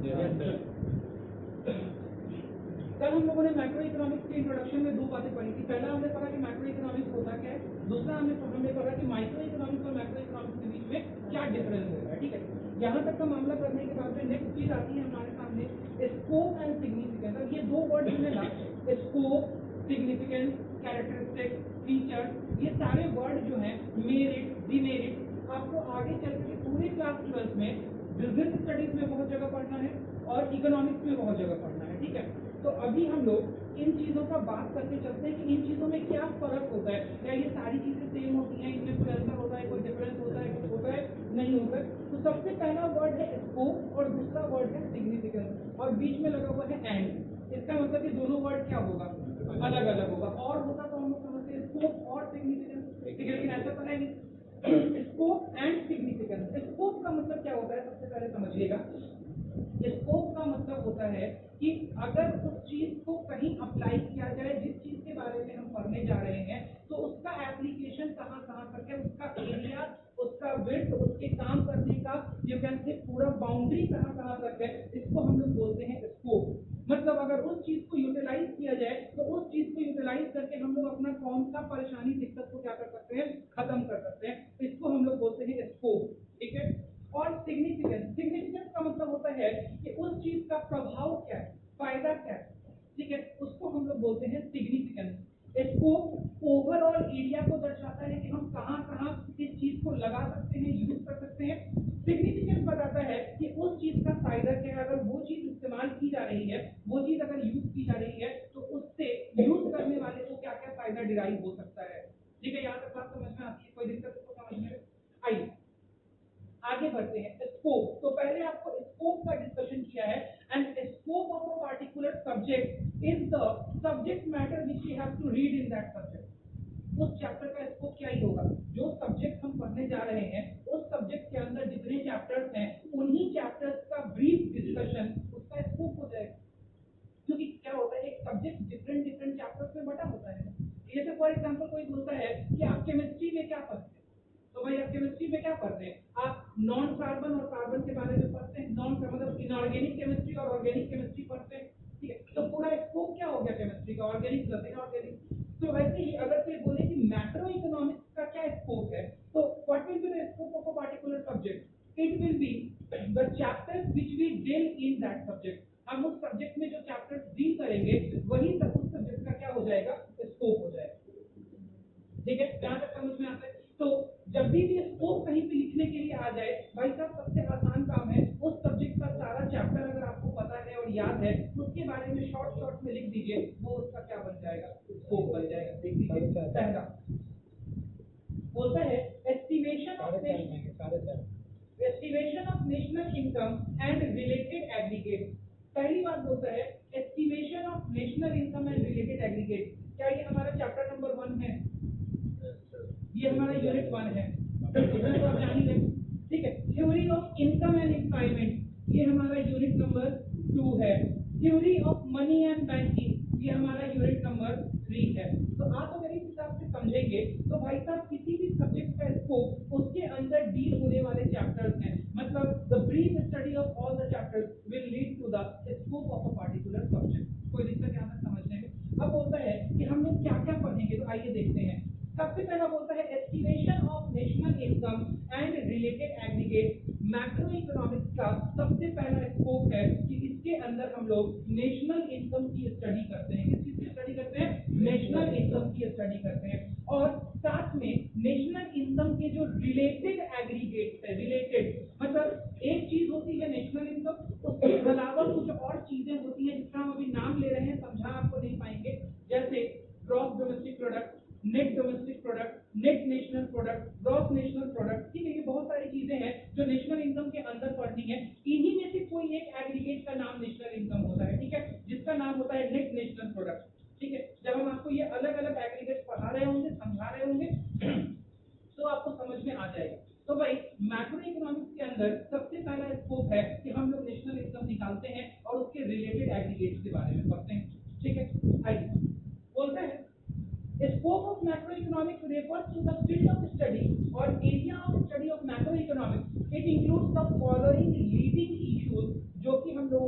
कल हम लोगों ने मैक्रो इकोनॉमिक्स के इंट्रोडक्शन में दो बातें पढ़ी थी। पहला हमने पढ़ा कि मैक्रो इकोनॉमिक्स होता क्या है, दूसरा हमने पढ़ा कि माइक्रो इकोनॉमिक्स और मैक्रो इकोनॉमिक्स के बीच में क्या डिफरेंस है। ठीक है, यहाँ तक का मामला करने के बाद में नेक्स्ट चीज आती है हमारे सामने स्कोप एंड सिग्निफिकेंस। अब ये दो वर्ड जो है ना, स्कोप, सिग्निफिकेंस, कैरेक्टरिस्टिक, फीचर, ये सारे वर्ड जो हैं, मेरिट, डिमेरिट, आपको आगे चल के पूरे क्लास 12 में बिजनेस स्टडीज में बहुत जगह पढ़ना है और इकोनॉमिक्स में बहुत जगह पढ़ना है। ठीक है, तो अभी हम लोग इन चीजों का बात करके चलते हैं कि इन चीजों में क्या फर्क होता है, क्या ये सारी चीजें सेम होती हैं, इनमें कोई अंतर होता है, कोई डिफरेंस होता है, कुछ होता है, नहीं होता है। तो सबसे पहला वर्ड है स्कोप और दूसरा वर्ड है सिग्निफिकेंस और बीच में लगा हुआ है एंड। इसका मतलब कि दोनों वर्ड क्या होगा, अलग अलग होगा। और होता तो हम लोग समझते हैं स्कोप और सिग्निफिकेंस, लेकिन ऐसा तो है नहीं। स्कोप एंड सिग्निफिकेंस, स्कोप का मतलब क्या होता है सबसे पहले समझिएगा। स्कोप का मतलब होता है कि अगर उस चीज को कहीं अप्लाई किया जाए, जिस चीज के बारे में हम पढ़ने जा रहे हैं, तो उसका एप्लीकेशन कहाँ कहाँ तक है, उसका एरिया, उसका विड्थ, उसके काम करने का यू कैन से पूरा बाउंड्री कहाँ कहाँ तक है, इसको हम लोग बोलते हैं स्कोप। मतलब अगर उस चीज को यूटिलाइज किया जाए तो उस चीज को यूटिलाइज करके हम लोग अपना कौन सा परेशानी, दिक्कत को क्या कर सकते हैं, खत्म कर सकते हैं। इसको हम लोग बोलते हैं स्कोप। ठीक है, और सिग्निफिकेंस, सिग्निफिकेंस का मतलब होता है कि उस चीज का प्रभाव क्या है, फायदा क्या है। ठीक है, उसको हम लोग बोलते हैं सिग्निफिकेंस। स्कोप ओवरऑल एरिया को दर्शाता है कि हम कहाँ कहाँ इस चीज को लगा सकते हैं, यूज कर सकते हैं। सिग्निफिकेंस बताता है कि उस चीज का फायदा क्या है, अगर वो चीज इस्तेमाल की जा रही है, वो चीज अगर यूज की जा रही है, तो उससे यूज करने वाले को क्या क्या फायदा डिराइव हो सकता है। ठीक है, यहाँ तक बात समझ में आती है, कोई दिक्कत इसको समझने में? आइए आगे बढ़ते हैं। स्कोप, तो पहले आपको स्कोप का डिस्कशन किया है। And scope of a particular subject is the subject matter which you have to read in that subject. उस चैप्टर का स्कोप क्या ही होगा, जो सब्जेक्ट हम पढ़ने जा रहे हैं उस सब्जेक्ट के अंदर जितने चैप्टर्स हैं, उन्हीं चैप्टर्स का ब्रीफ डिस्कशन उसका स्कोप हो जाएगा। क्योंकि क्या होता है, एक सब्जेक्ट डिफरेंट डिफरेंट चैप्टर्स में बटा होता है। जैसे फॉर एग्जांपल कोई बोलता है कि आप केमिस्ट्री में क्या पढ़ते हैं, तो भाई आप केमिस्ट्री में क्या पढ़ते हैं, आप नॉन कार्बन और कार्बन के बारे में पढ़ते हैं, नॉन का मतलब इनऑर्गेनिक केमिस्ट्री और ऑर्गेनिक केमिस्ट्री पढ़ते हैं। ठीक है, तो पूरा स्कोप क्या हो गया केमिस्ट्री का, ऑर्गेनिक प्लस इनऑर्गेनिक। तो वैसे ही अगर कोई बोले कि मैक्रो इकोनॉमिक्स का क्या स्कोप है, तो what will be the scope of a particular subject, it will be the chapters which we deal in that subject. हम उस सब्जेक्ट में जो चैप्टर्स डील करेंगे वही सब उस सब्जेक्ट का क्या हो जाएगा, स्कोप हो जाएगा। ठीक है, जहां तक समझ में आता है। तो जब भी स्कोप कहीं पे लिखने के लिए आ जाए, भाई साहब सबसे आसान काम है, उस सब्जेक्ट का सारा चैप्टर अगर आपको पता है और याद है, उसके बारे में शॉर्ट में लिख दीजिए, वो उसका क्या बन जाएगा, स्कोप बन जाएगा। देख लीजिए, पहला बोलता है estimation of national income and related aggregate. पहली बात बोलता है estimation of national income and related aggregate. क्या ये हमारा चैप्टर नंबर 1 है? ये हमारा यूनिट 1 है, इतना तो आप जान ही लें। ठीक है, theory of income and employment, ये हमारा यूनिट नंबर 2 है। Theory of money and banking, ये हमारा यूनिट नंबर 3 है। तो आप अगर इस हिसाब से समझेंगे तो भाई साहब किसी भी सब्जेक्ट का स्कोप उसके अंदर डील होने वाले चैप्टर्स हैं, मतलब the brief study of all the chapters will lead to the scope of a particular subject. कोई दिक्कत यहाँ तक समझने में? अब होता है कि हम लोग क्या क्या पढ़ेंगे, तो आइए देखते हैं। सबसे पहला बोलता है estimation of national income and related aggregate. Macro economics का सबसे पहला स्कोप है कि इसके अंदर हम लोग नेशनल इनकम की स्टडी करते हैं। किस चीज की स्टडी करते हैं? नेशनल इनकम की स्टडी करते हैं। और साथ में नेशनल इनकम के जो रिलेटेड एग्रीगेट्स है, रिलेटेड मतलब एक चीज होती है नेशनल इनकम, उसके अलावा कुछ और चीजें होती हैं जिसका हम अभी नाम ले रहे हैं, समझा आपको नहीं पाएंगे, जैसे gross domestic product, net domestic product, net national product, gross national product. ठीक है, ये बहुत सारी चीजें हैं जो नेशनल इनकम के अंदर पढ़नी है। इन्हीं में से कोई एक एग्रीगेट का नाम नेशनल इनकम होता है, ठीक है, जिसका नाम होता है नेट नेशनल प्रोडक्ट। ठीक है, जब हम आपको ये अलग अलग एग्रीगेट पढ़ा रहे होंगे, समझा रहे होंगे, तो आपको समझ में आ जाएगा। तो भाई मैक्रो इकोनॉमिक्स के अंदर सबसे पहला स्कोप है कि हम लोग नेशनल इनकम निकालते हैं और उसके रिलेटेड एग्रीगेट्स के बारे में पढ़ते हैं। ठीक है, आइए बोलते हैं scope of macroeconomics refers to the field of study or area of study of macroeconomics. It includes the following leading issues जो कि हम लोगों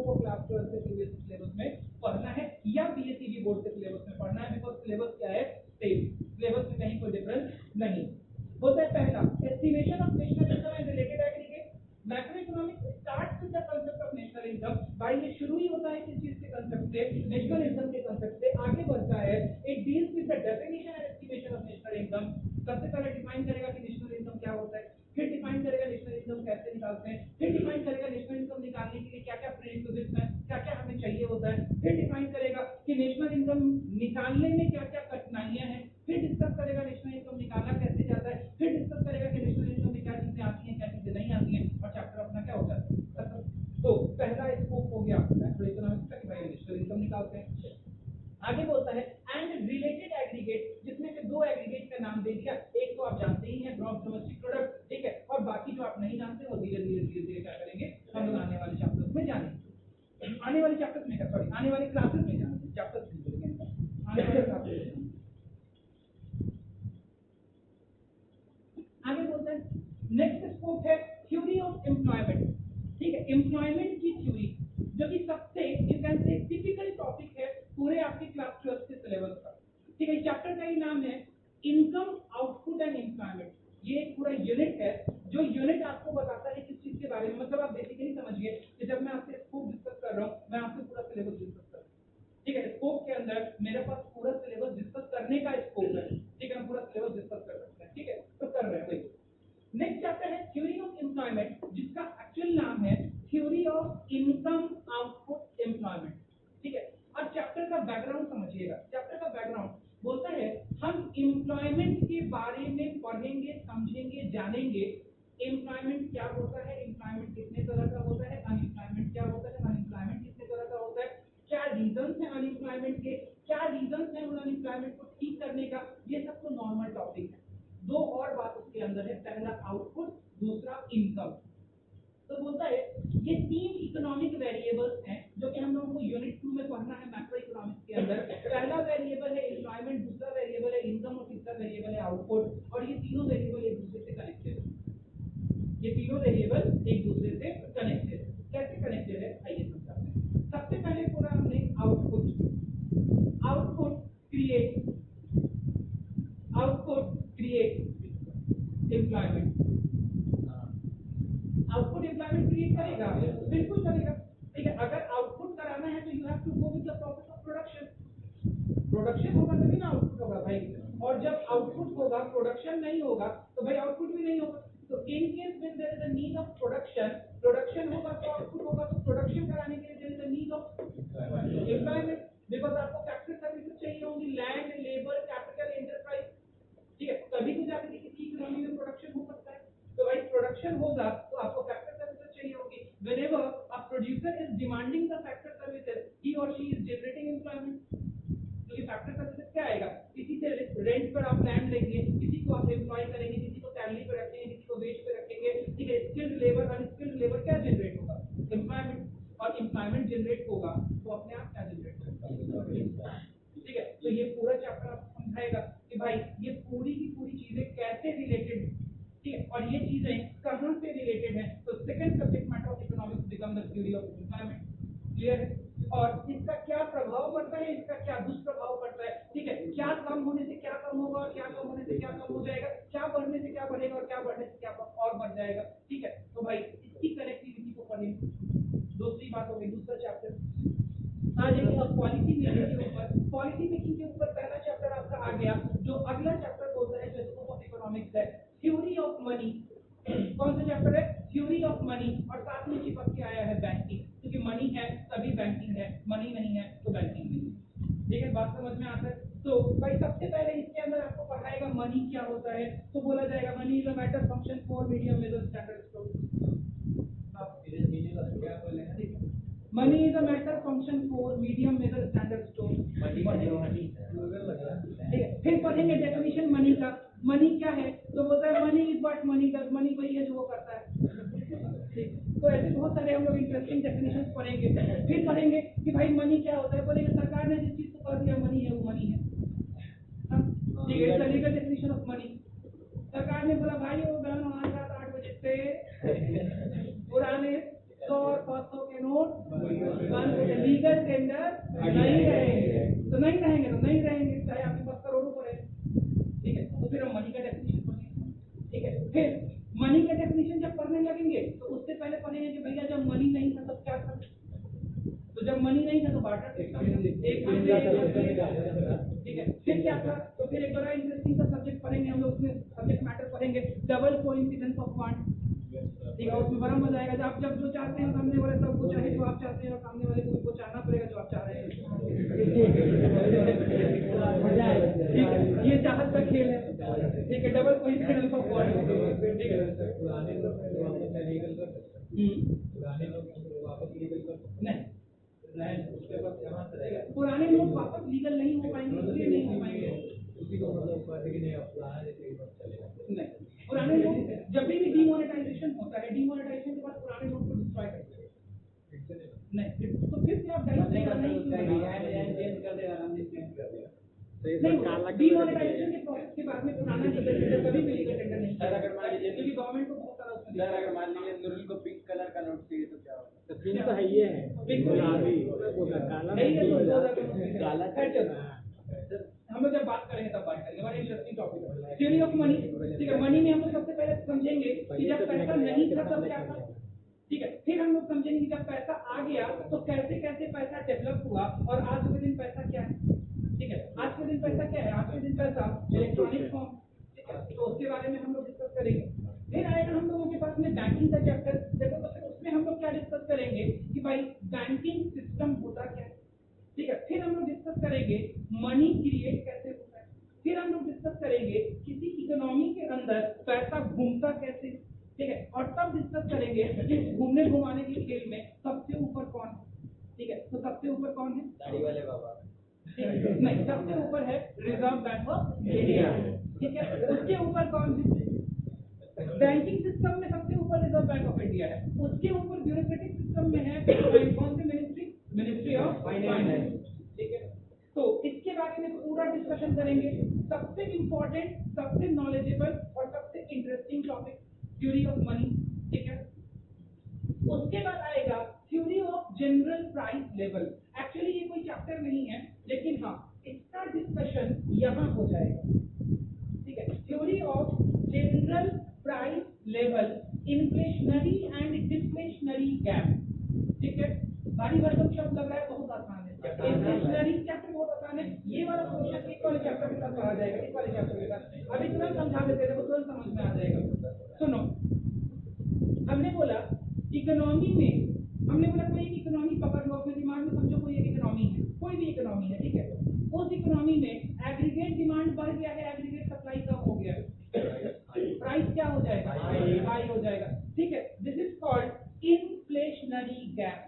12th के प्रीवियस सिलेबस में पढ़ना है या पीएससीबी बोर्ड के सिलेबस में पढ़ना है, बिकॉज सिलेबस क्या है, सेम सिलेबस में कहीं कोई डिफरेंस नहीं होता है। पहला, estimation of national income and related aggregate. Macro economics starts with the concept of national income. भाई ये शुरू ही होता है किस चीज के कांसेप्ट से, नेशनल इनकम के कांसेप्ट से आगे बढ़ता है। It deals with the definition and estimation of national income. सबसे पहले डिफाइन करेगा कि नेशनल इनकम क्या होता है, फिर डिफाइन करेगा नेशनल इनकम कैसे निकालते हैं, फिर डिफाइन करेगा नेशनल इनकम निकालने के लिए क्या क्या प्रीरिक्विजिट्स हैं, क्या क्या हमें चाहिए होता है, फिर डिफाइन करेगा कि नेशनल इनकम निकालने में क्या क्या कठिनाइयां हैं, फिर डिस्कस करेगा नेशनल इनकम निकाला कैसे जाता है, फिर डिस्कस करेगा कि नेशनल इनकम में क्या चीजें आती हैं क्या चीजें नहीं आती हैं, और चैप्टर अपना क्या हो जाता है। तो पहला स्कोप हो गया मैक्रो इकोनॉमिक्स का कि भाई नेशनल इनकम निकालते हैं। आगे बोलता है एंड रिलेटेड एग्रीगेट, जिसमें से दो एग्रीगेट का नाम दे दिया, एक तो आप जानते ही हैं ग्रॉस डोमेस्टिक प्रोडक्ट, ठीक है, और बाकी जो आप नहीं जानते वो धीरे धीरे क्या करेंगे हम लोग आने वाले चैप्टर्स में जानेंगे, आने वाले चैप्टर्स में सॉरी आने वाले क्लासेस में जानेंगे, चैप्टर्स नहीं बोलेंगे, आने वाले क्लासेस में। आगे बोलते हैं नेक्स्ट स्कोप है थ्योरी ऑफ एम्प्लॉयमेंट, ठीक है, एम्प्लॉयमेंट की थ्योरी, जो कि सबसे you can say typical topic है पूरे आपके क्लास 12 के सिलेबस का, ठीक है। चैप्टर का ही नाम है इनकम आउटपुट एंड एम्प्लॉयमेंट। ये एक पूरा यूनिट है, जो यूनिट आपको बताता है किस चीज के बारे में, मतलब आप बेसिकली समझिए कि जब मैं आपसे स्कोप डिस्कस कर रहा हूँ मैं आपसे पूरा सिलेबस डिस्कस कर रहा हूँ, ठीक है। स्कोप के अंदर मेरे पास पूरा सिलेबस डिस्कस करने का स्कोप है, ठीक है, हम पूरा सिलेबस डिस्कस कर सकते हैं, ठीक है, तो कर रहे हैं। नेक्स्ट चैप्टर है थ्योरी ऑफ एम्प्लॉयमेंट, जिसका एक्चुअल नाम है theory of income output employment, ठीक है। और चैप्टर का बैकग्राउंड समझिएगा, चैप्टर का बैकग्राउंड बोलता है हम एम्प्लॉयमेंट के बारे में पढ़ेंगे, समझेंगे, जानेंगे। एम्प्लॉयमेंट क्या होता है, एम्प्लॉयमेंट कितने तरह का होता है, अनएम्प्लॉयमेंट क्या होता है, अनएम्प्लॉयमेंट कितने तरह का होता है, क्या रीजंस हैं अनएम्प्लॉयमेंट के, क्या रीजंस हैं उन अनएम्प्लॉयमेंट को ठीक करने का, ये सब तो नॉर्मल टॉपिक है। दो और बात उसके अंदर है, पहला आउटपुट, दूसरा इनकम। तो बोलता है ये तीन इकोनॉमिक वेरिएबल्स हैं जो कि हम लोगों को यूनिट 2 में पढ़ना है मैक्रो इकोनॉमिक्स के अंदर। पहला वेरिएबल है एम्प्लॉयमेंट, दूसरा वेरिएबल है इनकम और तीसरा वेरिएबल है आउटपुट, और ये तीनों वेरिएबल एक दूसरे से कनेक्टेड है। ये तीनों वेरिएबल एक दूसरे से कनेक्टेड है। कैसे कनेक्टेड है आइए समझाते हैं। सबसे पहले पूरा हमने output, output create employment, output employment create करेगा, बिल्कुल करेगा, ठीक है। अगर आउटपुट कराना है तो you have to go with the process of production, production होगा तभी ना आउटपुट होगा भाई, और जब आउटपुट होगा प्रोडक्शन नहीं होगा तो भाई आउटपुट भी नहीं होगा। तो in case when there is a need of production, production होगा तो आउटपुट होगा, तो प्रोडक्शन कराने के लिए there is a need of employment, because आपको फैक्ट्री सर्विसेज चाहिए होंगी, लैंड, लेबर, कैपिटल, एंटरप्राइज, ठीक है, तभी तो जाकर किसी इकोनॉमी में प्रोडक्शन हो सकता है। तो भाई प्रोडक्शन होगा तो आपको फैक्टर सर्विसेज चाहिए होगी। Whenever a producer is demanding the factor services, he or she is generating employment। तो ये फैक्टर सर्विसेज क्या आएगा, किसी से रेंट पर आप लैंड लेंगे, किसी को आप एम्प्लॉय करेंगे, किसी को सैलरी पे रखेंगे, किसी को वेज पे रखेंगे, ठीक है। स्किल्ड लेबर, अनस्किल्ड लेबर क्या जनरेट होगा, एम्प्लॉयमेंट, और एम्प्लॉयमेंट जनरेट होगा तो अपने आप क्या जनरेट होगा, ठीक है। तो ये पूरा चैप्टर आपको समझाएगा कि भाई ये पूरी की पूरी चीजें कैसे रिलेटेड है, ठीक है, और ये चीजें कहां से रिलेटेड है। तो second subject matter of economics become the theory of employment, clear है। और इसका क्या प्रभाव पड़ता है, इसका क्या दुष्प्रभाव पड़ता है, ठीक है, क्या कम होने से क्या कम होगा और क्या कम होने से क्या कम हो जाएगा, क्या बढ़ने से क्या बढ़ेगा और क्या बढ़ने से क्या और बढ़ जाएगा, ठीक है। तो भाई इसकी कनेक्टिविटी को पढ़ेंगे। दूसरी बात हो गई, दूसरा चैप्टर आ जाएंगे अब पॉलिसी मेकिंग के ऊपर। पॉलिसी मेकिंग के ऊपर पहला चैप्टर आपका आ गया, जो अगला चैप्टर बोलता है जो स्कोप ऑफ इकोनॉमिक्स है थ्योरी ऑफ मनी। कौन सा चैप्टर है, थ्योरी ऑफ मनी, और साथ में चिपक के आया है बैंकिंग, क्योंकि मनी है तभी बैंकिंग है, मनी नहीं है तो बैंकिंग नहीं है, ठीक है, बात समझ में आता है। तो भाई सबसे पहले इसके अंदर आपको पढ़ाएगा मनी क्या होता है, तो बोला जाएगा money is a matter function for medium measure standard store. आप धीरे धीरे क्या बोलेंगे, ठीक है, money is a matter function for medium measure standard store, ठीक है। फिर पढ़ेंगे डेफिनेशन मनी का, मनी क्या है, तो बोलता है money is what money does, money वही है जो वो करता है, ठीक। तो ऐसे बहुत सारे हम लोग इंटरेस्टिंग डेफिनेशंस पढ़ेंगे। फिर पढ़ेंगे कि भाई मनी क्या होता है, बोलेंगे सरकार ने जिस चीज को कह दिया मनी है वो मनी है, ठीक है, it's a legal definition of money. सरकार ने बोला भाई वो गन आज रात 8 बजे से पुराने 100 और 500 के नोट नोट बंद होते, लीगल टेंडर नहीं रहेंगे, तो नहीं रहेंगे तो नहीं रहेंगे, चाहे आपके पास करोड़ों पड़े, ठीक है। तो फिर हम मनी का डेफिनेशन पढ़ेंगे, ठीक है। फिर मनी का डेफिनेशन जब पढ़ने लगेंगे तो उससे पहले पढ़ेंगे कि भैया जब मनी नहीं था तब क्या था, तो जब मनी नहीं था तो बार्टर सिस्टम, ठीक है। फिर क्या था, तो फिर एक बड़ा इंटरेस्टिंग सा सब्जेक्ट पढ़ेंगे हम लोग, उसमें सब्जेक्ट मैटर पढ़ेंगे डबल कोइंसिडेंस ऑफ फंड, ठीक है। उसमें बड़ा मजा आएगा, जब जब जो चाहते हैं सामने वाले सब कुछ चाहे जो आप चाहते हैं और सामने वाले को चाहना पड़ेगा जो आप चाह रहे हैं, ठीक है। ये चाहत का खेल है, ठीक है। डबल कोइंसिडेंस ऑफ फंड, ठीक है। नहीं, उसके बाद कहां से रहेगा, पुराने नोट वापस लीगल नहीं हो पाएंगे, इसलिए नहीं हो पाएंगे, उसी को मतलब कहते कि नहीं अब पुराने जैसे चलेगा नहीं। पुराने नोट जब भी डीमोनेटाइजेशन होता है, डीमोनेटाइजेशन के बाद पुराने नोट को डिस्ट्रॉय कर देते हैं, नहीं तो फिर से आप डायरेक्ट चेंज कर देगा, डीमोनेटाइजेशन के प्रोसेस के बाद में पुराना लीगल टेंडर कभी भी लीगल टेंडर नहीं, अगर मान लीजिए क्योंकि गवर्नमेंट को बहुत सारा उसमें, अगर मान लीजिए नुरुल को पिंक कलर का नोट चाहिए तो क्या होगा, तो पिंक तो है ही है, गुलाबी काला हम लोग जब बात करेंगे तब बात करेंगे, बड़ा इंटरेस्टिंग टॉपिक है थ्योरी ऑफ मनी, ठीक है। मनी में हम लोग सबसे पहले समझेंगे कि जब पैसा नहीं था तब क्या था, ठीक है। फिर हम लोग समझेंगे कि जब पैसा आ गया तो कैसे कैसे पैसा डेवलप हुआ और आज के दिन पैसा क्या है, ठीक है। आज के दिन पैसा क्या है, आज के दिन पैसा इलेक्ट्रॉनिक फॉर्म, ठीक है। तो उसके बारे में हम लोग डिस्कस करेंगे। फिर आएगा हम लोगों के पास में बैंकिंग का चैप्टर, देखो तो फिर उसमें हम लोग क्या डिस्कस करेंगे कि भाई बैंकिंग सिस्टम होता क्या है, ठीक है। फिर हम लोग डिस्कस करेंगे मनी क्रिएट कैसे होता है, फिर हम लोग डिस्कस करेंगे किसी इकोनॉमी के अंदर पैसा घूमता कैसे, ठीक है। और तब डिस्कस करेंगे कि घूमने घुमाने के खेल में सबसे ऊपर कौन है, ठीक है। तो सबसे ऊपर कौन है, दाढ़ी वाले बाबा, नहीं सबसे ऊपर है रिजर्व बैंक ऑफ इंडिया, ठीक है। उसके ऊपर कौन है, बैंकिंग सिस्टम में सबसे ऊपर रिजर्व बैंक ऑफ इंडिया है, उसके ऊपर ब्यूरोक्रेटिक सिस्टम में है कौन सी मिनिस्ट्री ऑफ फाइनेंस, ठीक है। तो इसके बारे में पूरा डिस्कशन करेंगे, सबसे इंपॉर्टेंट, सबसे नॉलेजेबल और सबसे interesting topic theory of money, ठीक है। उसके बाद आएगा theory of general price level, actually ये कोई चैप्टर नहीं है लेकिन हाँ इसका डिस्कशन यहाँ हो जाएगा, ठीक है। Theory of general price level, inflationary and deflationary gap, ठीक है। भारी भरकम शब्द लग रहा है, बहुत आसान है। इन्फ्लेशनरी चैप्टर बहुत आसान है, ये वाला क्वेश्चन एक वाले चैप्टर के साथ आ जाएगा, एक वाले चैप्टर के साथ अभी तुरंत समझा देते हैं, तुरंत समझ में आ जाएगा। सुनो, हमने बोला इकोनॉमी में, हमने बोला कोई एक इकोनॉमी पकड़ लो अपने दिमाग में, समझो कोई एक इकोनॉमी है, कोई भी इकोनॉमी है, ठीक है। उस इकोनॉमी में एग्रीगेट डिमांड बढ़ गया है, एग्रीगेट सप्लाई कम हो गया है, प्राइस क्या हो जाएगा, हाई हो जाएगा, ठीक है। This is called inflationary gap.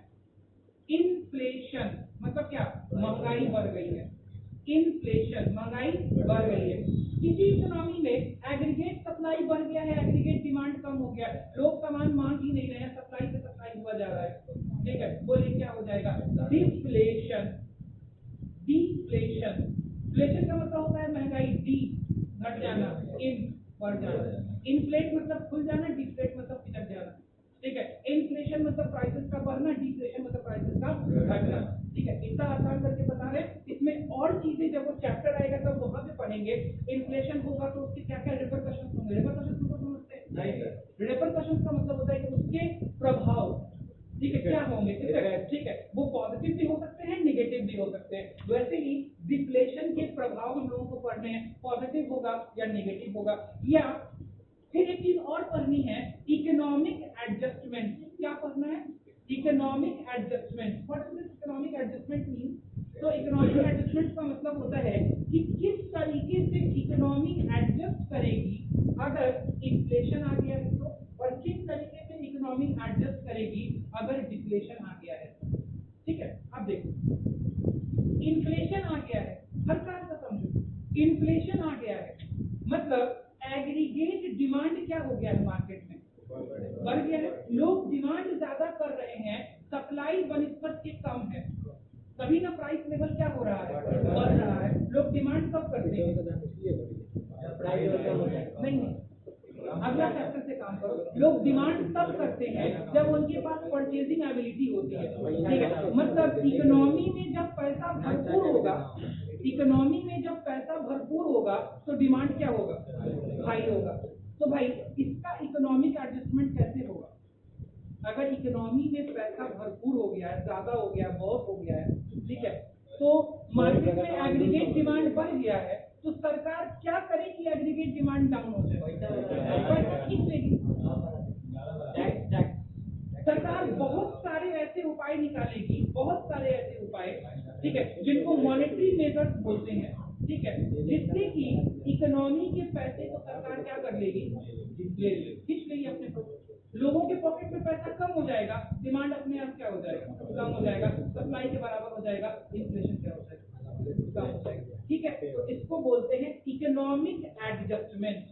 Inflation मतलब क्या, महंगाई बढ़ गई है, इन्फ्लेशन महंगाई बढ़ गई है। किसी इकोनॉमी में एग्रीगेट सप्लाई बढ़ गया है, एग्रीगेट डिमांड कम हो गया है, लोग सामान मांग ही नहीं रहे हैं, सप्लाई से सप्लाई हुआ जा रहा है, ठीक है। बोलिए क्या हो जाएगा, डिफ्लेशन। डिफ्लेशन, इन्फ्लेशन का मतलब होता है महंगाई, डी घट जाना, इन बढ़ जाना, इन्फ्लेट मतलब खुल जाना, डिफ्लेट मतलब पिचक जाना, ठीक है। इन्फ्लेशन मतलब प्राइसेस का बढ़ना, डिफ्लेशन मतलब प्राइसेस का घटना, ठीक है। इतना आसान करके बता रहे हैं, इसमें और चीजें जब वो चैप्टर आएगा तब वहां पे पढ़ेंगे। इन्फ्लेशन होगा तो उसके क्या क्या रिपरकशंस होंगे, रिपरकशंस को समझते हैं, रिपरकशंस का मतलब होता है कि उसके प्रभाव, ठीक है, क्या होंगे, ठीक है। वो पॉजिटिव भी हो सकते हैं, नेगेटिव भी हो सकते हैं। वैसे ही डिफ्लेशन के प्रभाव हम लोगों को पढ़ने हैं, पॉजिटिव होगा या नेगेटिव होगा। या फिर एक चीज और पढ़नी है, इकोनॉमिक एडजस्टमेंट। क्या पढ़ना है, economic adjustment. What does this economic adjustment mean? तो इकोनॉमिक एडजस्टमेंट का मतलब होता है कि किस तरीके से इकोनॉमी एडजस्ट करेगी अगर इन्फ्लेशन आ गया है तो, और किस तरीके से इकोनॉमी एडजस्ट करेगी अगर डिफ्लेशन आ गया है, ठीक है। अब देखो, इन्फ्लेशन आ गया है, हर कार का समझो, इन्फ्लेशन आ गया है मतलब एग्रीगेट डिमांड क्या हो गया है, मार्केट में बढ़ गया है, लोग डिमांड ज्यादा कर रहे हैं, सप्लाई बनिस्बत के कम है, तभी ना प्राइस लेवल क्या हो रहा है, बढ़ रहा है। लोग डिमांड कब करते हैं, नहीं, अगला चैप्टर से काम करो। लोग डिमांड तब करते हैं जब उनके पास परचेजिंग एबिलिटी होती है, ठीक है। मतलब इकोनॉमी में जब पैसा भरपूर होगा, इकोनॉमी में जब पैसा भरपूर होगा तो डिमांड क्या होगा, हाई होगा। तो भाई इसका इकोनॉमिक एडजस्टमेंट कैसे होगा? अगर इकोनॉमी में पैसा भरपूर हो गया है, ज्यादा हो गया, बहुत हो गया है, ठीक है, तो मार्केट में एग्रीगेट डिमांड बढ़ गया है, तो सरकार क्या करे कि एग्रीगेट डिमांड डाउन हो जाए? पैसा खींच लेगी। सरकार बहुत सारे ऐसे उपाय निकालेगी, बहुत सारे ऐसे उपाय, ठीक है, जिनको मॉनेटरी मेजर्स बोलते हैं, ठीक है, जिससे कि इकोनॉमी के पैसे को सरकार क्या कर लेगी, खींच लेगी अपने पास। लोगों के पॉकेट में पैसा कम हो जाएगा, डिमांड अपने आप क्या हो जाएगा, कम हो जाएगा, सप्लाई के बराबर हो जाएगा, इन्फ्लेशन क्या हो जाएगा, कम हो जाएगा, ठीक है। तो इसको बोलते हैं इकोनॉमिक एडजस्टमेंट,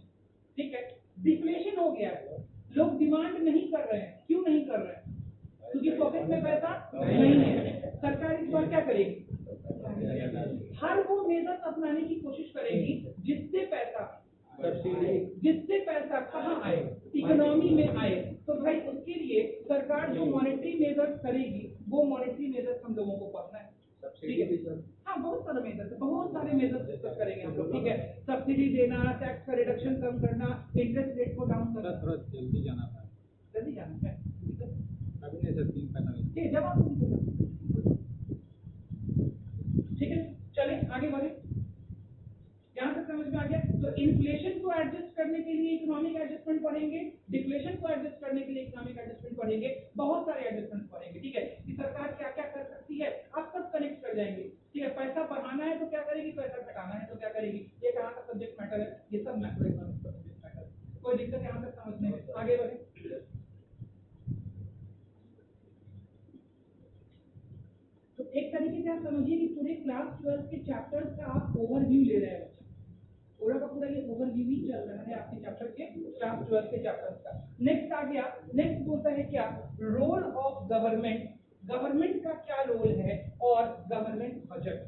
ठीक है। डिफ्लेशन हो गया है, लोग डिमांड नहीं कर रहे हैं, क्यों नहीं कर रहे हैं? क्योंकि पॉकेट में पैसा नहीं है। सरकार इस बार क्या करेगी, हर वो मेजर्स अपनाने की कोशिश करेगी जिससे पैसा कहाँ आए, इकोनॉमी में आए। तो भाई उसके लिए सरकार जो मॉनेटरी मेजर्स करेगी, वो मॉनेटरी मेजर्स हम लोगों को पढ़ना है, ठीक है। हाँ, बहुत सारे मेजर्स डिस्कस करेंगे हम लोग, ठीक है। सब्सिडी देना, टैक्स का रिडक्शन कम करना, इंटरेस्ट रेट को डाउन करना। थोड़ा जल्दी जाना है, अभी नहीं सर, 3:45 ठीक है, जवाब ठीक है। चले आगे बढ़े, यहाँ तक समझ में आ गया। तो इन्फ्लेशन को एडजस्ट करने के लिए इकोनॉमिक एडजस्टमेंट पढ़ेंगे, डिफ्लेशन को एडजस्ट करने के लिए इकोनॉमिक एडजस्टमेंट पढ़ेंगे, बहुत सारे एडजस्टमेंट पढ़ेंगे, ठीक है, कि सरकार क्या क्या कर सकती है, आप सब कनेक्ट कर जाएंगे, ठीक है। पैसा बढ़ाना है तो क्या करेगी, पैसा घटाना है तो क्या करेगी, ये कहाँ का सब्जेक्ट मैटर है, ये सब मैक्रो इकोनॉमिक्स का सब्जेक्ट मैटर है। कोई दिक्कत यहाँ तक समझने में? आगे बढ़े। तो एक तरीके से आप समझिए कि पूरे क्लास 12 के चैप्टर्स का आप ओवरव्यू ले रहे हैं, पूरा का पूरा ये ओवरव्यू ही चल रहा है आपके चैप्टर के, क्लास 12 के चैप्टर्स का। नेक्स्ट आ गया, नेक्स्ट बोलता है क्या, रोल ऑफ गवर्नमेंट, गवर्नमेंट का क्या रोल है, और गवर्नमेंट बजट।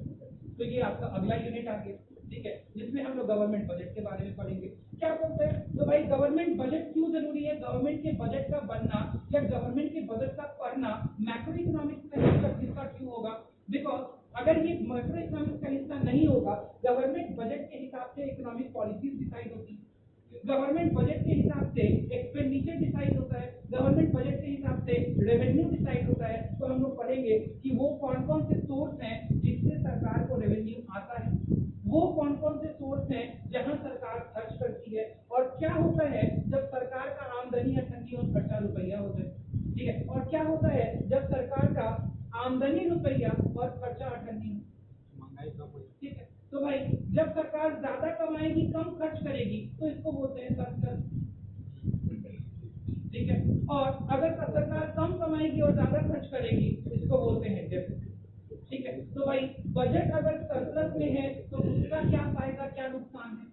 तो ये आपका अगला यूनिट आ गया, ठीक है, जिसमें हम लोग गवर्नमेंट बजट के बारे में पढ़ेंगे। क्या बोलते हैं, तो भाई गवर्नमेंट बजट क्यों जरूरी है, गवर्नमेंट के बजट का बनना या गवर्नमेंट के बजट का पढ़ना मैक्रो इकोनॉमिक्स का हिस्सा क्यों होगा? बिकॉज अगर ये मैक्रो इकोनॉमिक्स का हिस्सा नहीं होगा, गवर्नमेंट बजट के हिसाब से इकोनॉमिक पॉलिसीज डिसाइड होती, गवर्नमेंट बजट के हिसाब से एक्सपेंडिचर डिसाइड होता है, गवर्नमेंट बजट के हिसाब से रेवेन्यू डिसाइड होता है। तो हम लोग पढ़ेंगे कि वो कौन कौन से सोर्स हैं जिससे सरकार को रेवेन्यू आता है, वो कौन कौन से सोर्स हैं जहां सरकार खर्च करती है, और क्या होता है जब सरकार का आमदनी अठन्नी और खर्चा रुपया हो जाए, ठीक है, और क्या होता है जब सरकार का आमदनी रुपया और खर्चा अठन्नी हो, महंगाई कम हो, ठीक है। तो भाई जब सरकार ज्यादा कमाएगी, कम खर्च करेगी, तो इसको बोलते हैं सरप्लस, ठीक है। और अगर सरकार कम कमाएगी और ज्यादा खर्च करेगी, तो इसको बोलते हैं डेफिसिट, ठीक है। तो भाई बजट अगर सरप्लस में है तो उसका क्या फायदा क्या नुकसान है,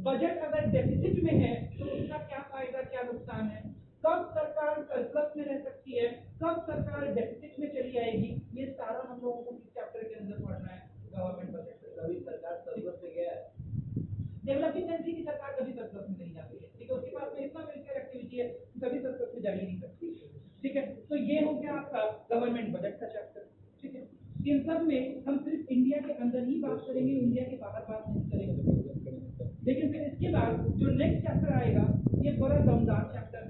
बजट अगर डेफिसिट में है तो उसका क्या फायदा क्या नुकसान है, कब सरकार सरप्लस में रह सकती है, कब सरकार डेफिसिट में चली आएगी, ये सारा हम लोगों को इस चैप्टर के अंदर पढ़ना है। गवर्नमेंट बजट कभी सरकार सरप्लस में गया है, डेवलपिंग कंट्री की सरकार कभी सरप्लस में नहीं जाती है, ठीक है, उसके पास में इतना वेलफेयर एक्टिविटी है कभी सरप्लस में जा ही नहीं सकती, ठीक है। तो ये हो गया आपका गवर्नमेंट बजट का चैप्टर, ठीक है। इन सब में हम सिर्फ इंडिया के अंदर ही बात करेंगे, इंडिया के बाहर बात नहीं करेंगे। लेकिन फिर इसके बाद जो नेक्स्ट चैप्टर आएगा, ये बड़ा दमदार चैप्टर,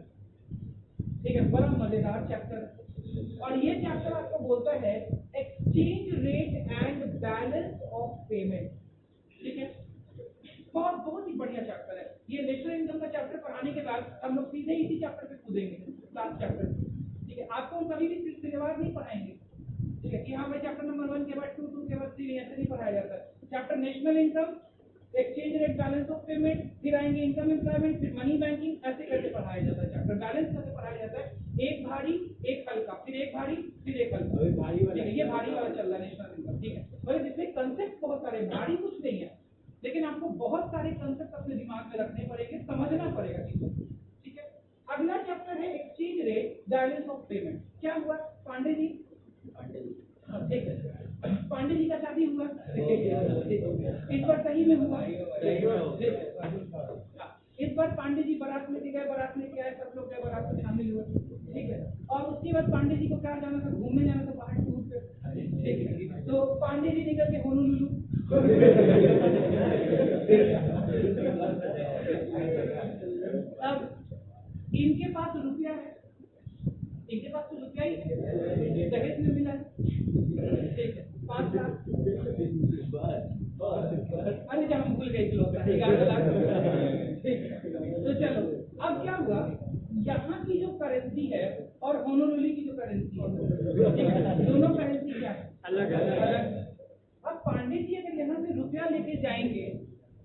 ठीक है, बड़ा मजेदार चैप्टर, और ये चैप्टर आपको बोलता है exchange rate and balance of payment, ठीक है। बहुत ही बढ़िया चैप्टर है ये। नेशनल इनकम का चैप्टर पढ़ाने के बाद हम लोग सीधे इसी चैप्टर पे कूदेंगे, लास्ट चैप्टर, ठीक है। आपको हम कभी भी सिलसिलेवार नहीं पढ़ाएंगे, ठीक है, कि हाँ भाई चैप्टर नंबर 1 के बाद 2, 2 के बाद 3 ऐसे नहीं पढ़ाया जाता है। Chapter national income, exchange rate, balance of payment, फिर आएंगे इनकम एम्प्लॉयमेंट, फिर मनी बैंकिंग, ऐसे करके पढ़ाया जाता है। चैप्टर बैलेंस करके पढ़ाया जाता है, एक भारी एक हल्का, फिर एक भारी फिर एक हल्का, भारी वाला, ये भारी वाला चल रहा है नेशनल इनकम, ठीक है। और जिसमें कंसेप्ट बहुत सारे, भारी कुछ नहीं है, लेकिन आपको बहुत सारे कंसेप्ट अपने दिमाग में रखने पड़ेंगे, समझना पड़ेगा चीजों को, ठीक है। अगला चैप्टर है exchange rate, balance of payment. क्या हुआ पांडे जी, ठीक है, पांडे जी का शादी हुआ इस बार सही में हुआ, इस बार पांडे जी बारात लेके गए, बारात लेके आए, सब लोग गए बारात में शामिल हुए, ठीक है। और कहाँ जाना था? घूमने जाना था बाहर टूर पे, ठीक है। तो पांडे जी निकल के होनोलुलु। अब इनके पास रुपया है, इनके पास तो रुपया ही है, दहेज में मिला है, ठीक है, 5 लाख। अरे जहाँ भूल गए किलो 11 लाख। तो चलो, अब क्या हुआ, यहाँ की जो करेंसी है और होनोलुलु की जो करेंसी है, दोनों करेंसी क्या है? अलग अलग। अब पांडे जी अगर यहाँ से रुपया लेके जाएंगे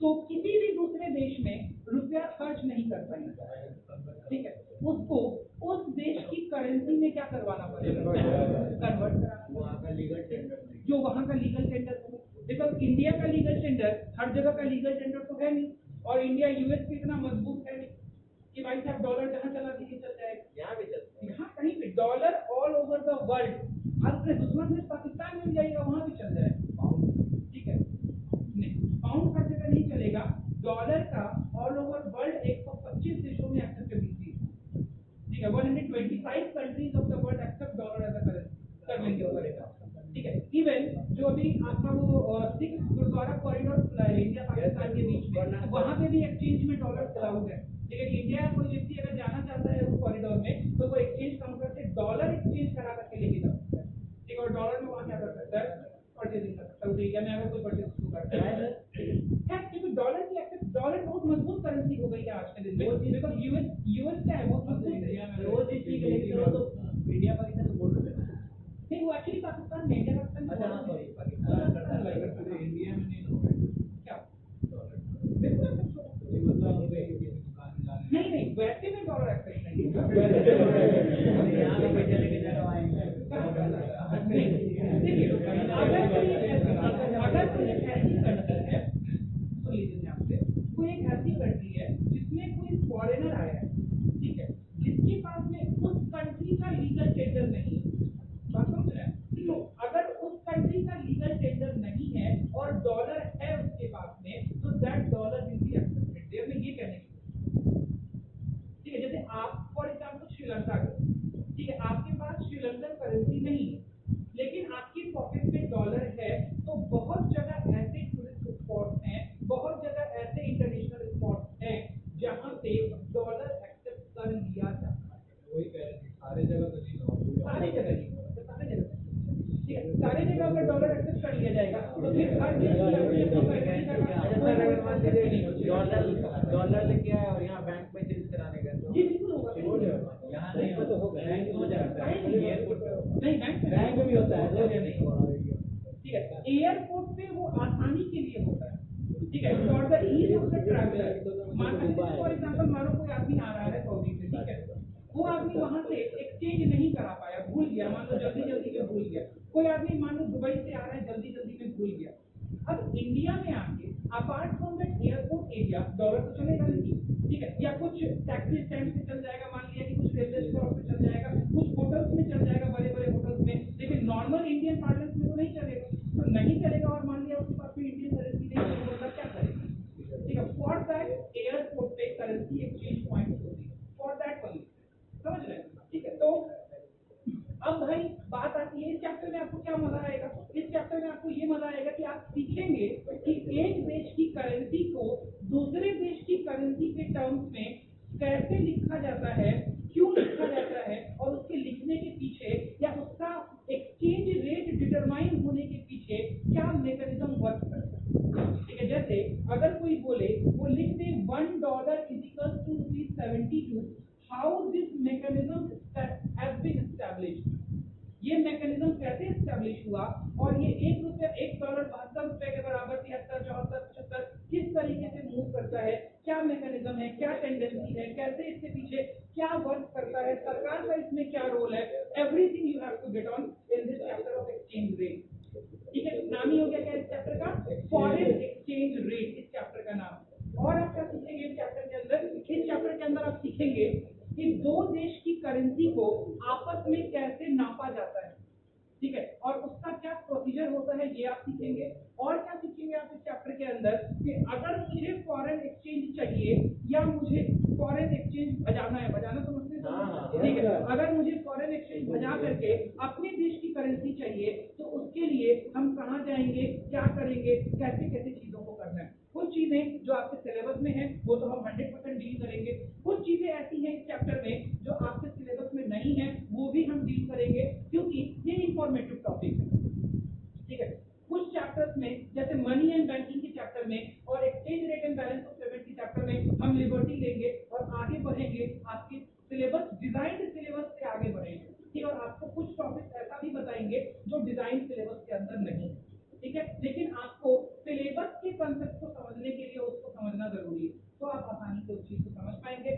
तो किसी भी दूसरे देश में रुपया खर्च नहीं कर पाएंगे, ठीक है। उसको उस देश की करेंसी में क्या करवाना पड़ेगा? कन्वर्ट कराना, वहाँ का लीगल टेंडर, जो वहाँ का लीगल टेंडर। देखो इंडिया का लीगल टेंडर हर जगह का लीगल टेंडर तो है नहीं, और इंडिया यूएस पे इतना मजबूत है नहीं कि भाई साहब डॉलर जहाँ चला दीजिए चल जाएगा, यहाँ भी चलता है, यहाँ कहीं भी dollar all over the world. आप अपने दुश्मन से पाकिस्तान में जाइएगा वहाँ भी चल जाएगा, ठीक है। नहीं, पाउंड हर जगह नहीं चलेगा, डॉलर का ऑल ओवर वर्ल्ड 125 देशों में एक्सेप्टेबिलिटी है, ठीक है। 125 countries of the world accept dollar as a currency कर लेंगे करेगा, ठीक है। इवन जो अभी आपका वो सिख गुरुद्वारा कॉरिडोर खुला है इंडिया पाकिस्तान के बीच में, वहाँ पे भी एक्सचेंज में डॉलर अलाउड है, ठीक है। इंडिया का कोई व्यक्ति अगर जाना चाहता है उस कॉरिडोर में तो वो एक्सचेंज काउंटर से डॉलर एक्सचेंज करा करके लेके जा सकता है, ठीक है। और डॉलर में वहाँ क्या कर सकता है? परचेजिंग कर सकता है, इंडिया में अगर कोई परचेज करता है, क्योंकि डॉलर की एक्सेप्ट, डॉलर बहुत मजबूत करेंसी हो गई है आज के दिन में, बिकॉज यूएस क्या है बहुत मजबूत है, रोज एक चीज लेके चलो तो इंडिया पाकिस्तान तो बोल रहे हैं, नहीं वो एक्चुअली पाकिस्तान में, इंडिया पाकिस्तान में, अच्छा सॉरी पाकिस्तान इंडिया में नहीं होगा क्या? बिल्कुल नहीं नहीं, वैसे में डॉलर एक्सेप्ट नहीं है, यहाँ पे पैसे लेके जाना आएंगे। देखिए अगर कोई ऐसी कंट्री है, तो लीजिए यहाँ पे कोई एक ऐसी कंट्री है जिसमें कोई फॉरेनर आया है, ठीक है, जिसके पास में उस कंट्री का लीगल टेंडर नहीं है, बात समझ रहे हैं? तो अगर उस कंट्री का लीगल टेंडर नहीं है और डॉलर है उसके पास में, तो that dollar will be accepted. There में ये कहने की, ठीक है। जैसे आप फॉर एग्जांपल श्रीलंका के, ठीक है, आपके पास श्रीलंकन करेंसी नहीं है लेकिन आपकी पॉकेट में डॉलर है, तो बहुत जगह ऐसे टूरिस्ट स्पॉट्स हैं, बहुत जगह ऐसे इंटरनेशनल स्पॉट्स हैं जहां पे डॉलर एक्सेप्ट कर लिया जाता है। वही कह रहे हैं सारे जगह तो नहीं होगा, सारी जगह नहीं होगा, सारे जगह, ठीक है। सारे जगह अगर डॉलर एक्सेप्ट कर लिया जाएगा तो फिर हर देश डॉलर लेके आए और यहाँ बैंक में चेंज कराने गए तो जी बिल्कुल होगा, यहाँ नहीं तो होगा, बैंक में हो जाएगा, नहीं बैंक में भी होता है, ठीक है। एयरपोर्ट पे वो आसानी के लिए होता है, ठीक है, for the ease of the traveller. For example मानो कोई आदमी आ रहा है सऊदी से, ठीक है, वो आदमी वहां से एक्सचेंज नहीं करा पाया, भूल गया, मान लो जल्दी में भूल गया। कोई आदमी मान लो दुबई से आ रहा है, जल्दी में भूल गया। अब इंडिया में आके apart from that airport area dollar तो चलेगा नहीं, ठीक है, या कुछ टैक्सी स्टैंड पे चल जाएगा, मान लिया कि कुछ रेलवे स्टॉप पे चल जाएगा, कुछ होटल्स में चल जाएगा, बड़े बड़े होटल्स में, लेकिन नॉर्मल इंडियन पार्लेंस में तो नहीं चलेगा। तो नहीं चलेगा और मान लिया उसके पास में इंडियन करेंसी नहीं है, मतलब क्या करेगा, ठीक है। फॉर दैट एयरपोर्ट पे करेंसी एक्सचेंज पॉइंट होती है, फॉर दैट ओनली, समझ रहे हैं, ठीक है। तो अब भाई बात आती है इस चैप्टर में आपको क्या मजा आएगा? इस चैप्टर में आपको ये मजा आएगा कि आप सीखेंगे कि एक देश की करेंसी को दूसरे देश की करेंसी के टर्म्स में कैसे लिखा जाता है, क्यों लिखा जाता है, और उसके लिखने के पीछे या उसका एक्सचेंज रेट डिटरमाइन होने के पीछे क्या मैकेनिज्म वर्क करता है, ठीक है। जैसे अगर कोई बोले, वो लिख दे $1 = ₹72, how this mechanism has been established, ये मैकेनिज्म कैसे एस्टैब्लिश हुआ, और ये $1 $72 के बराबर 73 74 75 किस तरीके से मूव करता है, क्या मैकेनिज्म है, क्या टेंडेंसी है, कैसे इसके पीछे क्या वर्क करता है, सरकार का इसमें क्या रोल है, everything you have to get on in this chapter of exchange rate, ठीक है। नाम ही हो गया क्या इस चैप्टर का? फॉरेन एक्सचेंज रेट, इस चैप्टर का नाम। और आप क्या सीखेंगे इस चैप्टर के अंदर? इस चैप्टर के अंदर आप सीखेंगे कि दो देश की करेंसी को आपस में कैसे नापा जाता है, ठीक है, और उसका क्या प्रोसीजर होता है ये आप सीखेंगे। और क्या सीखेंगे आप इस चैप्टर के अंदर कि अगर मुझे फॉरेन एक्सचेंज चाहिए या मुझे फॉरेन एक्सचेंज बजाना है, बजाना तो मुझसे ठीक है, अगर मुझे फॉरेन एक्सचेंज भजा करके अपने देश की करेंसी चाहिए, तो उसके लिए हम कहाँ जाएंगे, क्या करेंगे, कैसे कैसे चीजों को करना है। कुछ चीजें जो आपके सिलेबस में है वो तो हम 100% डील करेंगे, कुछ चीजें ऐसी हैं इस चैप्टर में जो आपके सिलेबस में नहीं है, वो भी हम डील करेंगे, क्योंकि ये इंफॉर्मेटिव टॉपिक है। ठीक है, कुछ चैप्टर्स में जैसे मनी एंड बैंकिंग के चैप्टर में और exchange rate and balance of payment के चैप्टर में हम लिबर्टी लेंगे और आगे बढ़ेंगे, आपके सिलेबस डिजाइन सिलेबस से आगे बढ़ेंगे। ठीक है, और आपको कुछ टॉपिक ऐसा भी बताएंगे जो डिजाइन सिलेबस के अंदर नहीं है। ठीक है, लेकिन आपको सिलेबस के कंसेप्ट को समझने के लिए उसको समझना जरूरी है, तो आप आसानी से उस चीज को समझ पाएंगे।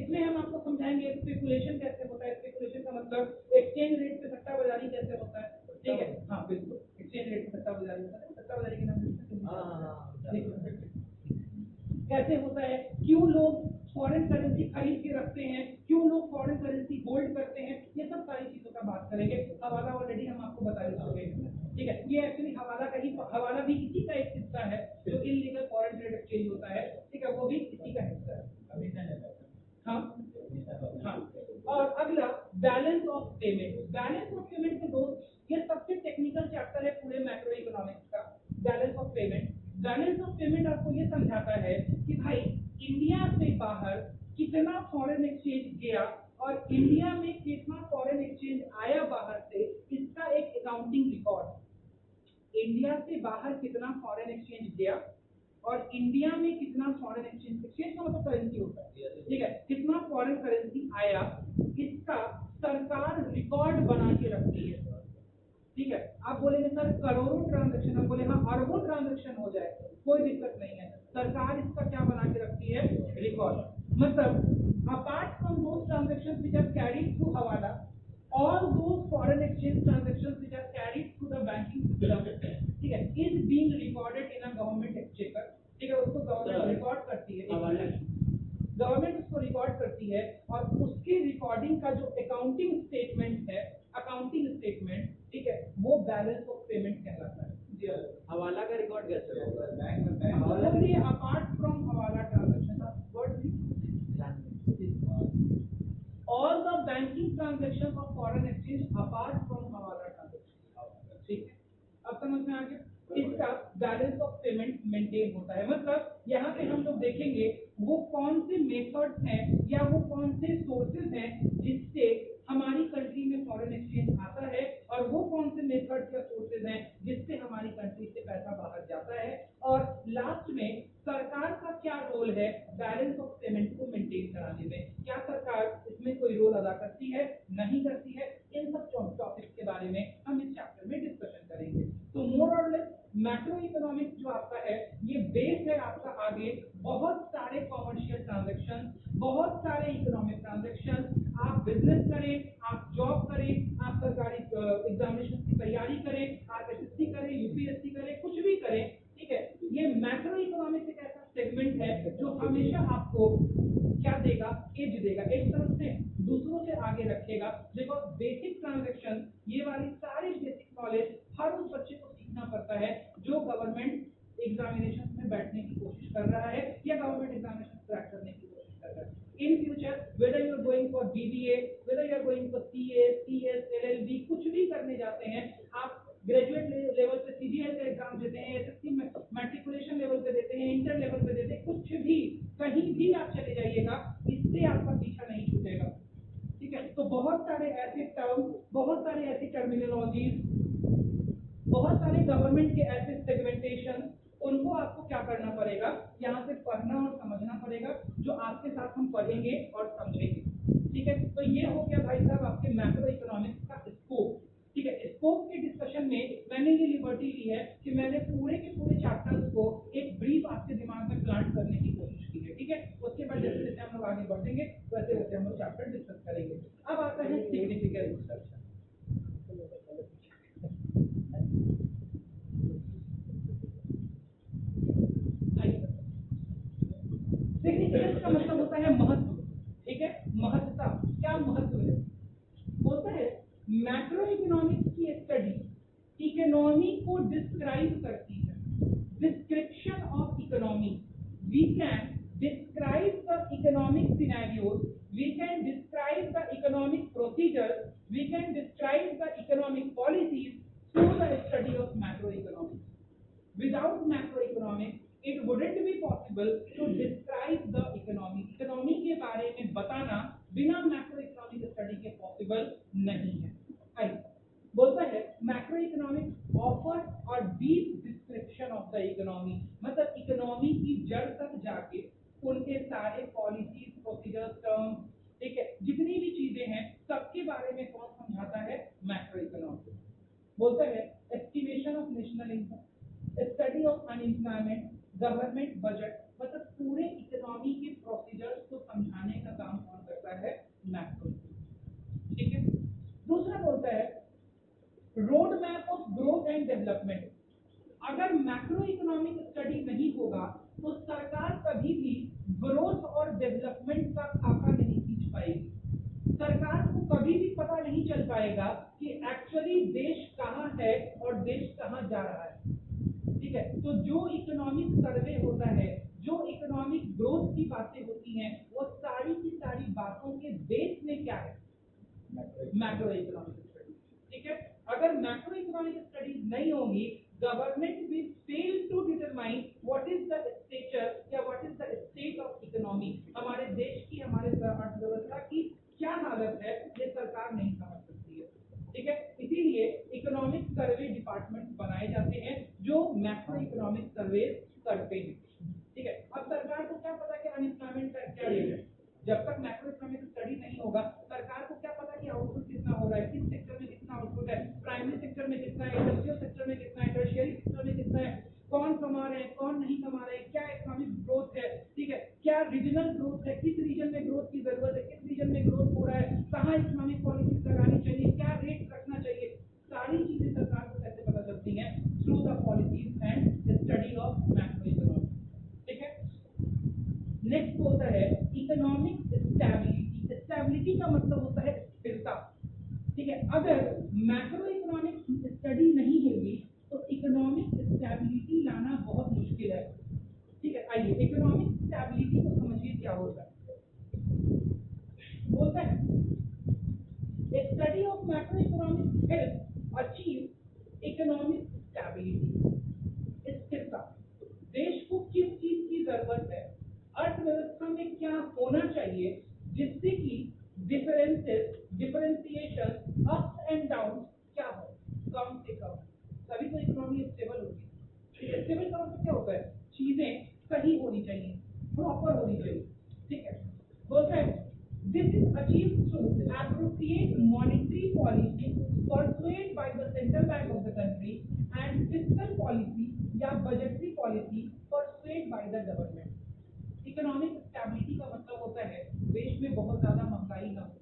इसमें हम आपको समझाएंगे स्पेकुलेशन कैसे होता है, स्पेकुलेशन का मतलब एक्सचेंज रेट पे सट्टा बाजारी कैसे होता है। ठीक है, हाँ बिल्कुल, एक्सचेंज रेट पे सट्टा बाजारी होता है, सट्टा बाजारी के नाम से कैसे होता है, क्यों लोग फॉरेन करेंसी खरीद के रखते हैं, क्यों लोग फॉरेन करेंसी होल्ड करते हैं, ये सब सारी चीजों का बात करेंगे। हवाला ऑलरेडी हम आपको बता चुके हैं। ठीक है, ये एक्चुअली हवाला भी इसी का एक हिस्सा है जो इलीगल फॉरेन ट्रेड एक्सचेंज होता है। ठीक है, वो भी इसी का हिस्सा है। हाँ हाँ, और अगला balance of payment. Balance of payment के दोस्त ये सबसे टेक्निकल चैप्टर है पूरे मैक्रो इकोनॉमिक्स का, balance of payment. Balance of payment आपको ये समझाता है कि भाई इंडिया से बाहर कितना फॉरेन एक्सचेंज गया और इंडिया में कितना फॉरेन एक्सचेंज आया बाहर से, इसका एक अकाउंटिंग रिकॉर्ड। इंडिया से बाहर कितना फॉरेन एक्सचेंज गया और इंडिया में कितना फॉरेन एक्सचेंज का मतलब करेंसी होता है। ठीक है, कितना फॉरेन करेंसी आया, इसका सरकार रिकॉर्ड बना के रखती है। ठीक है, आप बोलेंगे सर करोड़ों ट्रांजैक्शन, हम बोले हाँ अरबों ट्रांजैक्शन हो जाए कोई दिक्कत नहीं है, सरकार इसका क्या बना के रखती है, रिकॉर्ड। मतलब apart from those transactions which are carried through hawala, all those foreign exchange transactions which are carried through the banking system, ठीक है, is being recorded in a government exchequer। ठीक है, उसको गवर्नमेंट रिकॉर्ड करती है, गवर्नमेंट उसको record करती है और उसकी रिकॉर्डिंग का जो अकाउंटिंग स्टेटमेंट है, अकाउंटिंग स्टेटमेंट, ठीक है, वो बैलेंस ऑफ पेमेंट कहलाता है। हवाला का रिकॉर्ड कैसे होगा? बैंक अपार्ट फ्रॉम हवाला transaction, all the banking transactions of foreign exchange apart from हवाला ट्रांजैक्शन। ठीक है, अब समझ में आ गया, इसका बैलेंस ऑफ पेमेंट मेंटेन होता है। मतलब यहाँ पे हम लोग देखेंगे वो कौन से मेथड्स हैं या वो कौन से सोर्सेज हैं जिससे हमारी कंट्री में फॉरेन एक्सचेंज आता है और वो कौन से मेथड्स या सोर्सेज हैं जिससे हमारी कंट्री से पैसा बाहर जाता है, और लास्ट में सरकार का क्या रोल है बैलेंस ऑफ पेमेंट को मेंटेन कराने में, क्या सरकार इसमें कोई रोल अदा करती है, नहीं करती है। इन सब टॉपिक्स के बारे में हम इस चैप्टर में डिस्कशन करेंगे। तो मोर और लेस मैक्रो इकोनॉमिक्स जो आपका है ये बेस है आपका आगे बहुत सारे कॉमर्शियल ट्रांजैक्शन, बहुत सारे इकोनॉमिक ट्रांजैक्शन, आप बिजनेस करें, आप जॉब करें, आप सरकारी एग्जामिनेशन की तैयारी करें, आप एसएससी करें, यूपीएससी करें, कुछ भी करें। ठीक है, ये मैक्रो इकोनॉमिक्स एक ऐसा सेगमेंट है जो हमेशा आपको क्या देगा, एज देगा, एक तरफ से दूसरों से आगे रखेगा। देखो बेसिक ट्रांजैक्शन, ये वाली सारी बेसिक नॉलेज हर उस बच्चे को सीखना पड़ता है जो गवर्नमेंट एग्जामिनेशन में बैठने की कोशिश कर रहा है या गवर्नमेंट एग्जामिनेशन क्रैक करने की कोशिश कर रहा है। In future whether you are going for BBA, whether you are going for CA, CS, LLB, कुछ भी करने जाते हैं, आप ग्रेजुएट लेवल पे सीजीएल का एग्जाम देते हैं, एसएससी में मैट्रिकुलेशन लेवल पे देते हैं, इंटर लेवल पे देते हैं, कुछ भी कहीं भी आप चले जाइएगा, इससे आपका पीछा नहीं छूटेगा। ठीक है, तो बहुत सारे ऐसे टर्म, बहुत सारे ऐसी टर्मिनोलॉजीज, बहुत सारे गवर्नमेंट के ऐसे सेगमेंटेशन, उनको आपको क्या करना पड़ेगा, यहाँ से पढ़ना और समझना पड़ेगा, जो आपके साथ हम पढ़ेंगे और समझेंगे। ठीक है, तो ये हो गया भाई साहब आपके मैक्रो इकोनॉमिक्स का स्कोप। ठीक है, स्कोप के डिस्कशन में मैंने ये लिबर्टी ली है कि मैंने पूरे के पूरे चैप्टर्स को एक ब्रीफ आपके दिमाग में प्लांट करने की कोशिश की है। ठीक है, उसके बाद जैसे जैसे हम लोग आगे बढ़ेंगे वैसे वैसे हम लोग चैप्टर डिस्कस करेंगे। अब आता है सिग्निफिकेंट इंस्ट्रक्शन। सिग्निफिकेंस का मतलब होता है महत्व। ठीक है, महत्ता, क्या महत्व है, होता है मैक्रो इकोनॉमिक्स की स्टडी इकोनॉमी को डिस्क्राइब करती है। Description of economy, we can describe the economic scenarios, we can describe the economic procedure we can describe the economic policies through the study of macroeconomics. Without macroeconomics, it wouldn't be possible to describe the economy. Economy के बारे में बताना बिना macroeconomic study के possible नहीं है। आई बोलता है मैक्रोइकोनॉमिक्स ऑफर्स और deep description of the economy, मतलब इकोनॉमी की जड़ तक जाके उनके सारे पॉलिसीज, प्रोसीजर्स, टर्म्स, ठीक है, जितनी भी चीजें हैं सबके बारे में कौन समझाता है? मैक्रोइकोनॉमिक्स। बोलता है estimation of national income, study of unemployment, government budget, मतलब पूरे इकोनॉमी के प्रोसीजर्स को समझाने का काम कौन करता है? मैक्रोइकोनॉमिक्स। ठीक है। दूसरा बोलता है road map of growth and development. अगर मैक्रो इकोनॉमिक स्टडी नहीं होगा तो सरकार कभी भी ग्रोथ और डेवलपमेंट का खाका नहीं खींच पाएगी। सरकार को कभी भी पता नहीं चल पाएगा कि एक्चुअली देश कहाँ है और देश कहाँ जा रहा है। ठीक है, तो जो इकोनॉमिक सर्वे होता है, जो इकोनॉमिक ग्रोथ की बातें होती हैं, वो सारी की सारी बातों के बेस में क्या है? Macro economic study. ठीक है, अगर मैक्रो इकोनॉमिक स्टडीज नहीं होगी, government will fail to determine what is the stature या what is the state of economy. हमारे देश की, हमारे अर्थव्यवस्था की क्या हालत है, ये सरकार नहीं समझ सकती है। ठीक है, इसीलिए इकोनॉमिक सर्वे डिपार्टमेंट बनाए जाते हैं जो मैक्रो इकोनॉमिक सर्वे करते हैं। ठीक है, अब सरकार को क्या पता कि अनएम्प्लॉयमेंट का क्या रेट है? जब तक मैक्रो इकोनॉमिक स्टडी नहीं होगा, सरकार को क्या पता कि आउटपुट कितना हो रहा है, किस सेक्टर में कितना आउटपुट है, प्राइमरी सेक्टर में कितना है, इंडस्ट्रियल सेक्टर में कितना है, टर्शियरी सेक्टर में कितना है, कौन कमा रहे हैं, कौन नहीं कमा रहे हैं, क्या इकोनॉमिक ग्रोथ है, ठीक है, क्या रीजनल ग्रोथ है, किस रीजन में ग्रोथ की जरूरत है, किस रीजन में ग्रोथ हो रहा है, कहाँ इकोनॉमिक पॉलिसीज लगानी चाहिए, क्या रेट रखना चाहिए, सारी चीजें सरकार को कैसे पता चलती हैं? Through the policies and study of macro economics. ठीक है, नेक्स्ट होता है इकोनॉमिक स्टेबिलिटी। स्टेबिलिटी का मतलब होता है स्थिरता। ठीक है, अगर मैक्रो इकोनॉमिक स्टडी नहीं होगी तो इकोनॉमिक स्टेबिलिटी लाना बहुत मुश्किल है। ठीक है, आइए इकोनॉमिक स्टेबिलिटी को समझिए क्या होता है। बोलता है study of macro economics help achieve economic stability. स्थिरता, देश को किस चीज की जरूरत है, अर्थव्यवस्था में क्या होना चाहिए जिससे कि डिफरेंशिएशन, अप्स एंड डाउन क्या हो, कम से कम, तभी तो इकोनॉमी स्टेबल होगी। स्टेबल का मतलब क्या होता है? चीजें सही होनी चाहिए, प्रॉपर होनी चाहिए। ठीक है, बोलते हैं this is achieved through appropriate monetary policy pursued by the central bank of the country and fiscal policy या budgetary policy pursued by the government. Economic stability का मतलब होता है देश में बहुत ज्यादा महंगाई ना हो,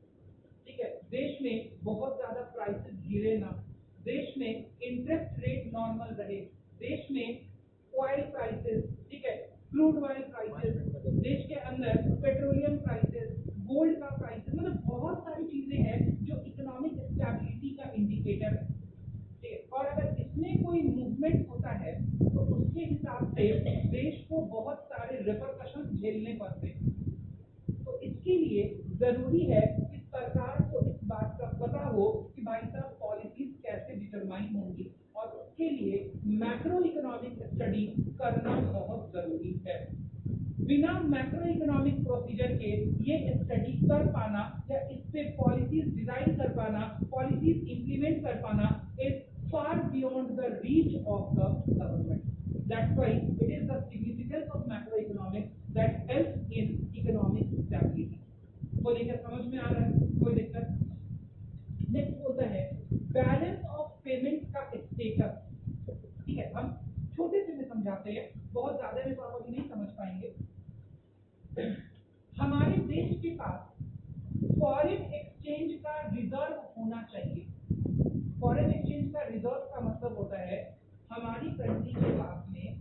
ठीक है, देश में बहुत ज्यादा प्राइसेस गिरे ना, देश में इंटरेस्ट रेट नॉर्मल रहे, देश में ऑयल प्राइसेस, ठीक है, क्रूड ऑयल प्राइसेस, देश के अंदर पेट्रोलियम प्राइसेस, गोल्ड का प्राइसेस, मतलब बहुत सारी चीजें हैं जो इकोनॉमिक स्टेबिलिटी का इंडिकेटर है। ठीक है, और अगर इसमें कोई मूवमेंट होता है तो उसके हिसाब से देश को बहुत सारे रिपरकशन झेलने पड़ते हैं। तो इसके लिए जरूरी है कि सरकार को इस बात का पता हो कि भाई साहब पॉलिसीज कैसे डिटरमाइन होंगी, और उसके लिए मैक्रो इकोनॉमिक स्टडी करना बहुत जरूरी है। बिना मैक्रो इकोनॉमिक प्रोसीजर के ये स्टडी कर पाना या इस पे पॉलिसीज डिजाइन कर पाना, पॉलिसीज इंप्लीमेंट कर पाना is far beyond the reach of the government. That's why it is the significance of macroeconomics that helps in economic stability. बोलिए क्या समझ में आ रहा है? कोई दिक्कत? नेक्स्ट बोलता है बैलेंस ऑफ पेमेंट का स्टेटस। ठीक है, हम छोटे से में समझाते हैं, बहुत ज्यादा में तो आप अभी नहीं समझ पाएंगे। हमारे देश के पास फॉरेन एक्सचेंज का रिजर्व होना चाहिए। फॉरेन एक्सचेंज का रिजर्व का मतलब होता है हमारी कंट्री के पास में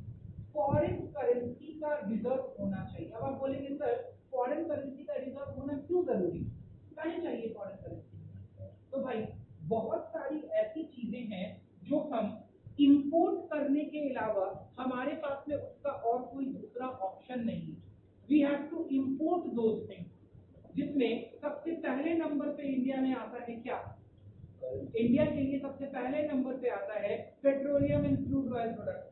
फॉरेन करेंसी का रिजर्व होना चाहिए। अब आप बोलेंगे सर फॉरेन करेंसी का रिजर्व होना क्यों जरूरी, क्या चाहिए फॉरेन करेंसी? तो भाई बहुत सारी ऐसी चीजें हैं जो हम इंपोर्ट करने के अलावा हमारे पास में उसका और कोई दूसरा ऑप्शन नहीं है। We have to import those things, जिसमें सबसे पहले नंबर पे इंडिया में आता है क्या? इंडिया के लिए सबसे पहले नंबर पे आता है petroleum and crude oil product.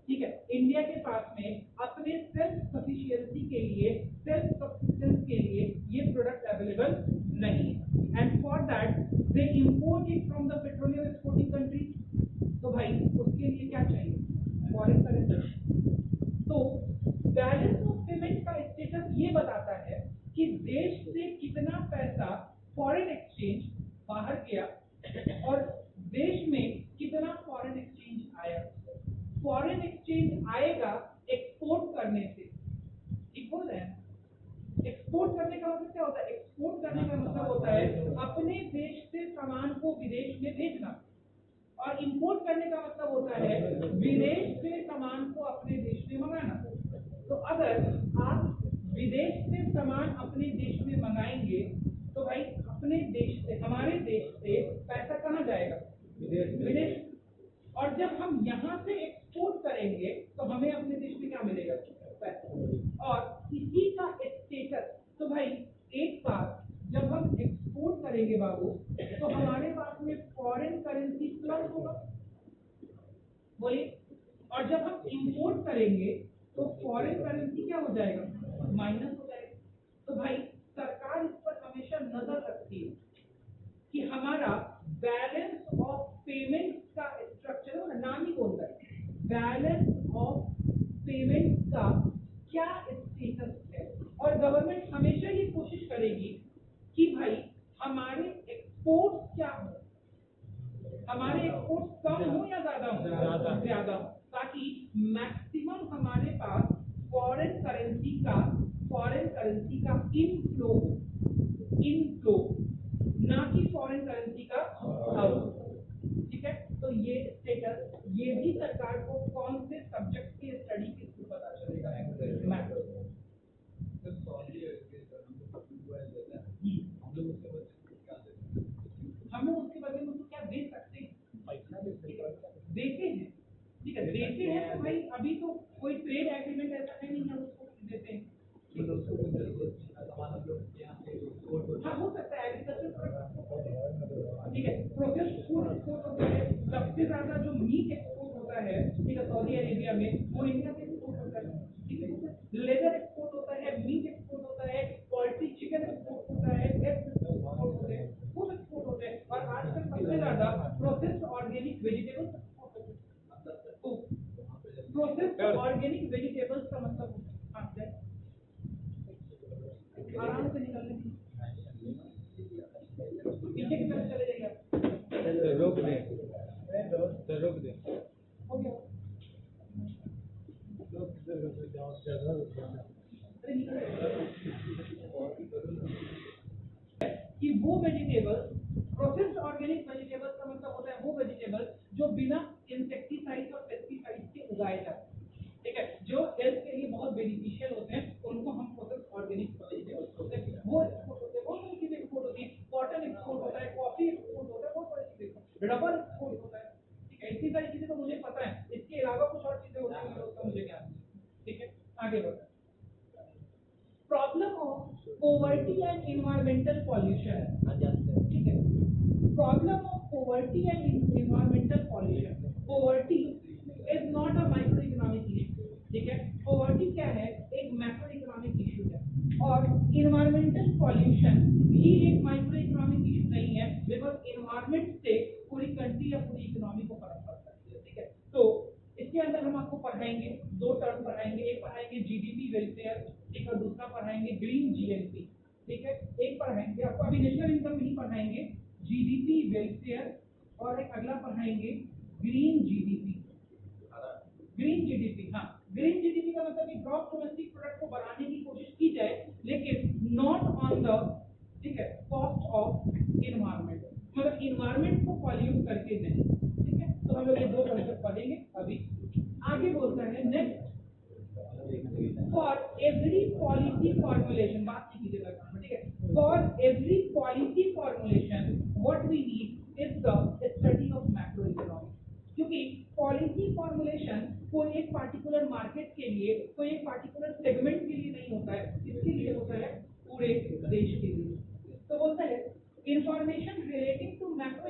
ठीक है, इंडिया के पास में अपने सेल्फ सफिशिएंसी के लिए, सेल्फ सफिशिएंस के लिए ये प्रोडक्ट अवेलेबल नहीं है, and for that they import it from the petroleum exporting country. तो भाई उसके लिए क्या चाहिए? Foreign currency. तो बैलेंस ऑफ पेमेंट का स्टेटस ये बताता है कि देश से कितना पैसा फॉरेन एक्सचेंज बाहर गया और देश में कितना फॉरेन एक्सचेंज आया। फॉरेन एक्सचेंज आएगा एक्सपोर्ट करने से, ठीक बोल रहे हैं? एक्सपोर्ट करने का मतलब क्या होता है? एक्सपोर्ट करने का मतलब होता है अपने देश से सामान को विदेश में भेजना, और इंपोर्ट करने का मतलब होता है विदेश से सामान को अपने देश में मंगाना। तो अगर आप विदेश से सामान अपने देश में मंगाएंगे तो भाई अपने देश से, हमारे देश से पैसा कहाँ जाएगा? विदेश। और जब हम यहाँ से एक्सपोर्ट करेंगे तो हमें अपने देश में क्या मिलेगा? पैसा। और इसी का स्टेटस, तो भाई एक बार जब हम एक्सपोर्ट करेंगे बाबू तो हमारे पास में फॉरेन करेंसी प्लस होगा, बोलिए। और जब हम इंपोर्ट करेंगे तो फॉरेन करेंसी क्या हो जाएगा? माइनस हो जाएगा। तो भाई सरकार इस पर हमेशा नजर रखती है कि हमारा बैलेंस ऑफ पेमेंट का स्ट्रक्चर, नाम ही बोलता है बैलेंस ऑफ पेमेंट का क्या स्टेटस है। और गवर्नमेंट हमेशा ये कोशिश करेगी कि भाई हमारे एक्सपोर्ट क्या हो, हमारे एक्सपोर्ट कम हो या ज्यादा हो? ज्यादा हो, ताकि मैक्सिमम हमारे पास फॉरेन करेंसी का इनफ्लो ना कि फॉरेन करेंसी का आउटफ्लो। ठीक है, तो ये स्टेटस, ये भी सरकार को कौन से सब्जेक्ट के स्टडी के थ्रू पता चलेगा? मैक्रो। हम लोग उसके बदले में उसको क्या दे सकते हैं? देते हैं। ठीक है, देते हैं तो भाई अभी तो कोई ट्रेड एग्रीमेंट ऐसा है नहीं, हम उसको देते हैं। हाँ, हो सकता है एग्रीकल्चर। ठीक है, प्रोसेस्ड फूड एक्सपोर्ट होता है, सबसे ज्यादा जो मीट एक्सपोर्ट होता है, ठीक है, सऊदी अरेबिया में, वो इंडिया से एक्सपोर्ट होता है। ठीक है, लेदर एक्सपोर्ट होता है, मीट एक्सपोर्ट होता है, पोल्ट्री चिकन एक्सपोर्ट होता है, एग्स एक्सपोर्ट होते हैं, फूड एक्सपोर्ट होते हैं, और आजकल सबसे ज्यादा प्रोसेस्ड ऑर्गेनिक वेजिटेबल्स एक्सपोर्ट होते हैं। प्रोसेस्ड ऑर्गेनिक वेजिटेबल्स का मतलब आराम से निकलने की पीछे की तरफ चले जाइए, रोक दे। हो गया। कि वो वेजिटेबल्स, प्रोसेस्ड ऑर्गेनिक वेजिटेबल्स का मतलब होता है वो वेजिटेबल्स जो बिना इंसेक्टिसाइड और पेस्टिसाइड के उगाए जाते हैं। ठीक है, जो हेल्थ के लिए बहुत बेनिफिशियल होते हैं, उनको हम प्रोसेस्ड ऑर्गेनिक वेजिटेबल्स बोलते हैं। वो एक्सपोर्ट होते हैं, बहुत सारी चीजें एक्सपोर्ट होती है, कॉटन एक्सपोर्ट होता है, कॉफी एक्सपोर्ट होता है, बहुत सारी चीजें, रबर एक्सपोर्ट होता है। ठीक है, इतनी सारी चीजें तो मुझे पता है, इसके अलावा कुछ और चीजें होती हैं उसका मुझे ज्ञान नहीं। ठीक है, आगे बढ़ते हैं। Problem of poverty and environmental pollution. ठीक है, problem of poverty and environmental pollution. Poverty is not a micro economic issue. ठीक है, पोवर्टी क्या है? एक मैक्रो इकोनॉमिक इशू है, और इन्वायरमेंटल पॉल्यूशन भी एक माइक्रो इकोनॉमिक इशू नहीं है, बिकॉज इन्वायरमेंट से पूरी कंट्री या पूरी इकोनॉमी को फर्क पड़ता है। ठीक है, तो इसके अंदर हम आपको पढ़ाएंगे, दो टर्म पढ़ाएंगे, एक पढ़ाएंगे जीडीपी वेलफेयर, ठीक है, दूसरा पढ़ाएंगे ग्रीन जीएनपी। ठीक है, एक पढ़ाएंगे आपको अभी नेशनल इनकम नहीं पढ़ाएंगे, जीडीपी वेलफेयर, और एक अगला पढ़ाएंगे ग्रीन जीडीपी। ग्रीन जीडीपी, हाँ, ग्रीन जीडीपी का मतलब कि ग्रॉस डोमेस्टिक प्रोडक्ट को बढ़ाने की कोशिश की जाए, लेकिन नॉट ऑन द, ठीक है, कॉस्ट ऑफ इन्वायरमेंट, मतलब इन्वायरमेंट को पॉल्यूट करके नहीं। ठीक है, तो हम लोग ये दो कंसेप्ट पढ़ेंगे अभी। आगे बोलता है next, for every policy formulation, बात नहीं कीजिएगा, ठीक है, for every policy formulation what we need is the study of macro economics. क्योंकि पॉलिसी फॉर्मुलेशन कोई एक पार्टिकुलर मार्केट के लिए, कोई एक पार्टिकुलर सेगमेंट के लिए नहीं होता है, इसके लिए होता है पूरे देश के लिए। तो बोलता है information relating to macro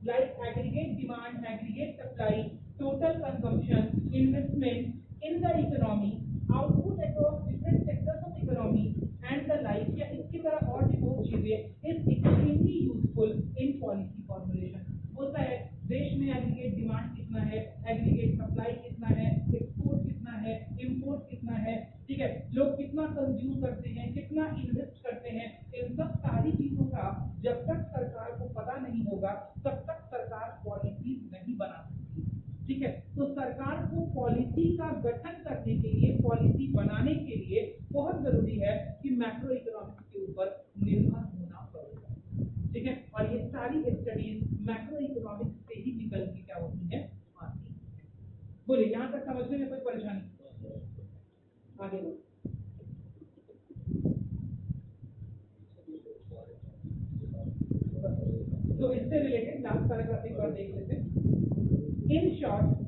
like aggregate demand, aggregate supply, total consumption, investment in the economy, output across different sectors of economy and the like, या इसकी तरह और भी बहुत चीजें is extremely useful in policy formulation. होता है देश में एग्रीगेट डिमांड कितना है, एग्रीगेट सप्लाई कितना है, एक्सपोर्ट कितना है, इंपोर्ट कितना है, ठीक है, लोग कितना कंज्यूम करते हैं, कितना इन्वेस्ट करते हैं, इन सब सारी चीजों का जब तक सरकार को पता नहीं होगा तब तक सरकार पॉलिसी नहीं बना सकती, ठीक है। तो सरकार को पॉलिसी का गठन करने के लिए, पॉलिसी बनाने के लिए बहुत जरूरी है कि मैक्रो इकोनॉमिक्स के ऊपर निर्भर होना पड़ेगा, ठीक है। और ये सारी स्टडीज मैक्रो इकोनॉमिक्स से ही निकल के क्या होती है, आती है। बोलिए यहाँ तक समझने में कोई परेशानी? आगे बोलो। तो इससे रिलेटेड लास्ट पैराग्राफ एक बार देख लेते हैं। In short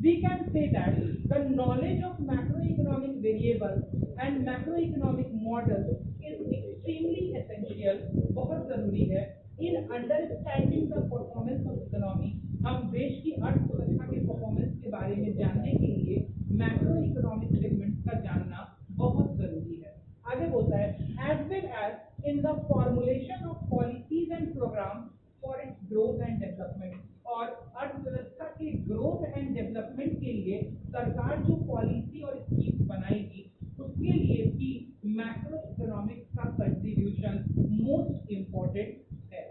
we can say that the knowledge of macroeconomic variables and macroeconomic models is extremely essential, बहुत जरूरी है in understanding the performance of economy। हम देश की अर्थव्यवस्था के परफॉर्मेंस के बारे में जानने के लिए मैक्रो इकोनॉमिक सेगमेंट्स का जानना बहुत जरूरी है। आगे बोलता है as well as in the formulation of policies and programs for its growth and development। और अर्थव्यवस्था के ग्रोथ एंड डेवलपमेंट के लिए सरकार जो पॉलिसी और स्कीम बनाएगी उसके लिए भी मैक्रो इकोनॉमिक्स का कंट्रीब्यूशन मोस्ट इम्पोर्टेंट है,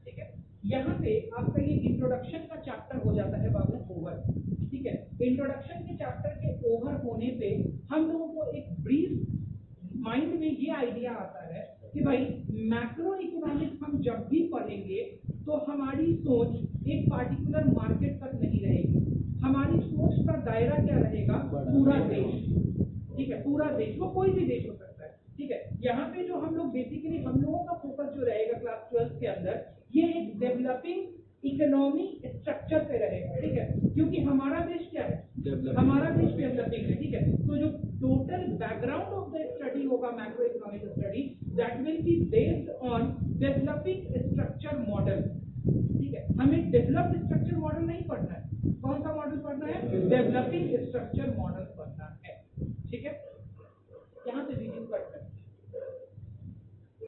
ठीक है। यहाँ पे आपका ये इंट्रोडक्शन का चैप्टर हो जाता है बाबू ओवर, ठीक है। इंट्रोडक्शन के चैप्टर के ओवर होने पे हम लोगों को एक ब्रीफ माइंड में ये आइडिया आता है कि भाई मैक्रो इकोनॉमिक्स हम जब भी पढ़ेंगे तो हमारी सोच एक पार्टिकुलर मार्केट तक नहीं रहेगी, हमारी सोच का दायरा क्या रहेगा, पूरा देश, ठीक है, पूरा देश, वो कोई भी देश हो सकता है, ठीक है। यहाँ पे जो हम लोग बेसिकली हम लोगों का फोकस जो रहेगा क्लास 12 के अंदर ये एक डेवलपिंग इकोनॉमी स्ट्रक्चर पे रहेगा, ठीक है, क्योंकि हमारा देश क्या है, हमारा देश डेवलपिंग है, ठीक है। तो जो total background of the study होगा macro economic study that will be based on developing structure model, ठीक है। हमें डेवलप्ड स्ट्रक्चर मॉडल नहीं पढ़ना है, कौन सा मॉडल पढ़ना है, डेवलपिंग स्ट्रक्चर मॉडल पढ़ना है, ठीक है।